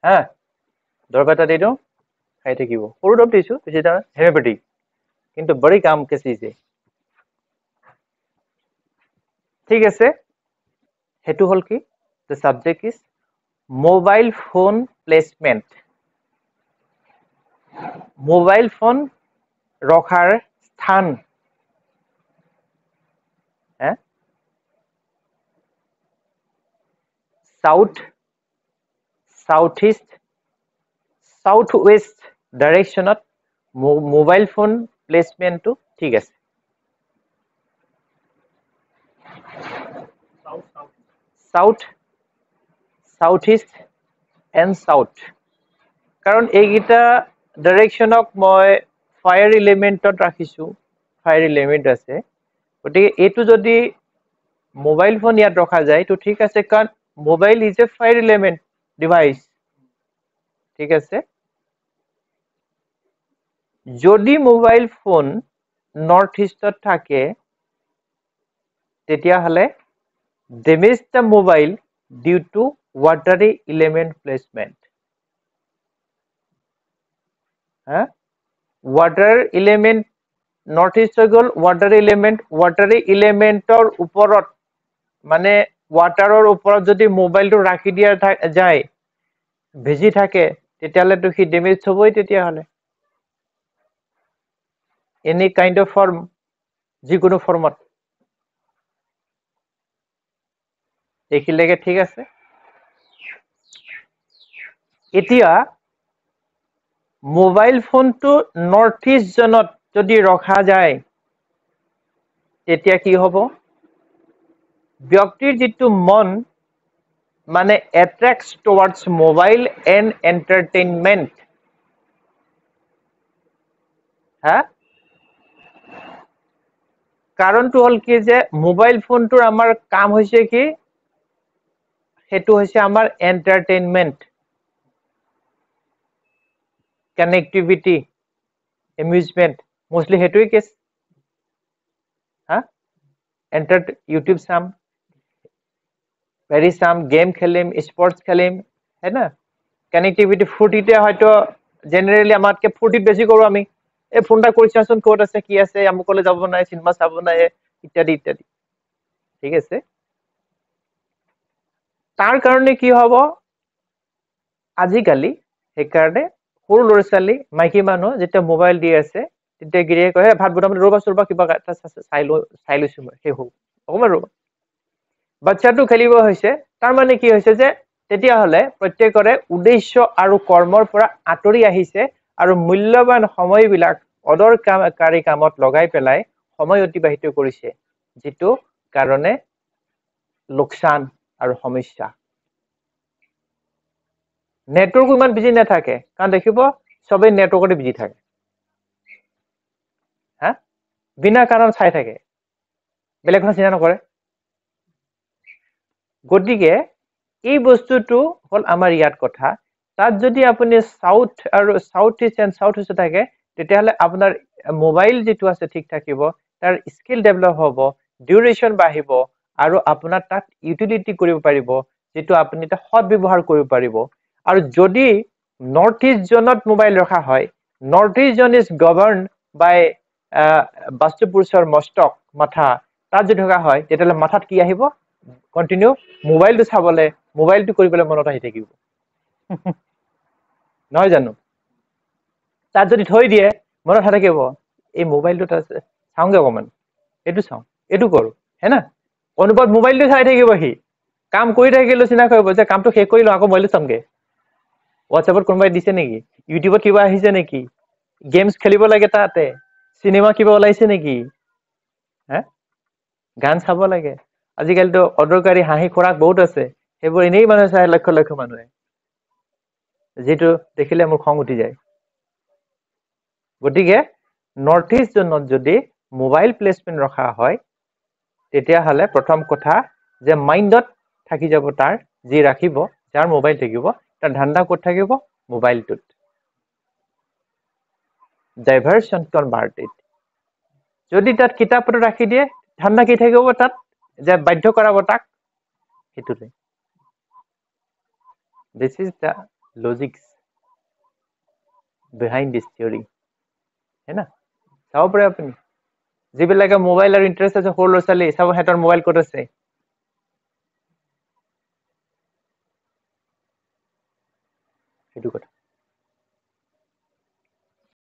হা দৰৱ এটা দি দিওঁ খাই থাকিব সৰু দৰৱ দিছো বেছি তাৰ হেমিঅ'পেথিক কিন্তু বড়ি কাম কে চীজ है ঠিক আছে হেতু হল কি the subject is mobile phone placement mobile phone ৰখাৰ স্থান south southeast southwest directionত mobile phone placement to ঠিক আছে south southeast and south কাৰণ এইগিটা ডাইৰেকশনক মই ফায়াৰ এলিমেন্টত ৰাখিছো ফায়াৰ এলিমেন্ট আছে গতিকে এটো যদি মোবাইল ফোন ইয়াত ৰখা যায় তো ঠিক আছে কাৰণ mobile is a fire element device ঠিক আছে যদি মোবাইল ফোন নর্থ ইস্টত থাকে তেতিয়া হলে damage the mobile due to watery element placement water element north east goal watery elementor ওপৰত মানে ওয়াটাৰৰ ওপৰত যদি মোবাইলটো ৰাখি দিয়া যায় ভিজি থাকে তেতিয়ালে তো কি ড্যামেজ হবই তেতিয়া হলে এনি কাইন্ড অফ ফর্ম যিকোনো ফর্মত দেখিলেগে ঠিক আছে এতিয়া মোবাইল ফোনটো নর্থ ইস্ট জোনত যদি ৰখা যায় তেতিয়া কি হ'ব ব্যক্তিৰ যেটো মন মানে attracts towards mobile and entertainment কাৰণটো হল কি যে মোবাইল ফোনটোৰ আমাৰ কাম হৈছে কি হেতু হৈছে আমাৰ এন্টাৰটেইনমেন্ট কানেক্টিভিটি এমিউজমেন্ট মোস্টলি হেতুই কেস ইউটিউব চাম ভেরি সাম গেম খেলিম স্পোর্টস খেলিম है ना কানেক্টিভিটি ফুটিতে হয়তো জেনারেলি আমাতকে ফুটিত বেশি কৰো আমি এই ফোনটা কৰিছাচোন কোড আছে কি আছে আমকলে যাব নাই সিনেমা চাব নাই ইত্যাদি ইত্যাদি ঠিক আছে তাৰ কাৰণে কি হ'ব আজিকালি হেকাৰণে সৰু লৰছালি মাইকি মানুহ যেটা মোবাইল দি আছে তেতিয়া গিৰিয়ে কয় ভাত বনাবলৈ ৰবা সৰবা কিবা এটা চাই লৈছো মই সেই হও অকমান ৰবা বাচ্চাটো খেলিব হৈছে তাৰ মানে কি হৈছে যে তেতিয়া হলে প্ৰত্যেকৰে উদ্দেশ্য আৰু কৰ্মৰ পৰা আতৰি আহিছে আৰু মূল্যবান সময়বিলাক অদৰকাৰী কামত লগাই পেলাই সময় অতিবাহিত কৰিছে যেটো কাৰণে লোকসান আৰু সমস্যা নেটৱৰ্ক ইমান বিজি নাথাকে কাৰণ দেখিব সবে নেটৱৰ্কতে বিজি থাকে বিনা কাৰণ চাই থাকে বেলেগ কোনো চিন্তা নকৰে গতিকে এই বস্তুটো হল আমাৰ ইয়াত কথা তাত যদি আপুনি সাউথ আৰু south east and south east থাকে তেতিয়া হলে আপোনাৰ মোবাইল যেটো আছে ঠিক থাকিব তাৰ স্কিল ডেভেলপ হ'ব ডিউৰেচন বাঢ়িব আৰু আপোনাৰ তাত ইউটিলিটি কৰিব পাৰিব যেটো আপুনি তা হট ব্যৱহাৰ কৰিব পাৰিব আৰু যদি নৰ্থ ইষ্ট জোনত মোবাইল ৰখা হয় নৰ্থ ইষ্ট জন ইজ গভৰ্ন বাই বাস্তুপুৰুষৰ মস্তক মাথা তাত যদি থকা হয় তেতিয়ালে মাথাত কি আহিব কন্টিনিউ মোবাইলটো চাবলে মোবাইলটো কৰিবলৈ মনত আহি থাকিব নহয় জানো তাত যদি থৈ দিয়ে মনত থাকিব এই মোবাইলটো চাওঁগে অকমান এটো চাওঁ এটো কৰো হেনা অনুপত মোবাইলটো চাই থাকিব হি কাম কৰি থাকিলে চিনা কৰিব যে কামটো শেষ কৰি লওঁ আকৌ মোবাইলটো চামগে WhatsAppত কোনোবাই দিছে নেকি ইউটিউবত কিবা আহিছে নেকি গেমছ খেলিব লাগে তাতে সিনেমা কিবা ওলাইছে নেকি গান চাব লাগে আজিকালি তো অদৰকাৰী হাঁহি খোৰাক বহুত আছে সেইবোৰ এনেই মানুহে চাই লক্ষ লক্ষ মানুহে যেটো দেখিলে মোৰ খং উঠি যায় গতিকে নৰ্থ ইষ্ট জোনত যদি মোবাইল প্লেসমেন্ট ৰখা হয় তেতিয়া হলে প্ৰথম কথা যে মাইন্ডত থাকি যাব তাৰ যি ৰাখিব যাৰ মোবাইল থাকিব তাৰ ধান্দা ক'ত থাকিব মোবাইলটোত ডাইভাৰশন কনভাৰ্টেড যদি তাত কিতাপটো ৰাখি দিয়ে ধান্দা কি থাকিব তাত যে বাধ্য কৰাব তাক হেতুতে this is the logics behind this theory है ना চাব পাৰে আপুনি যিবিলাকে মোবাইল আৰু ইন্টাৰেষ্ট আছে সৰু ল'ৰা-ছোৱালী চাব হেতৰ মোবাইল ক'ত আছে সেইটো কথা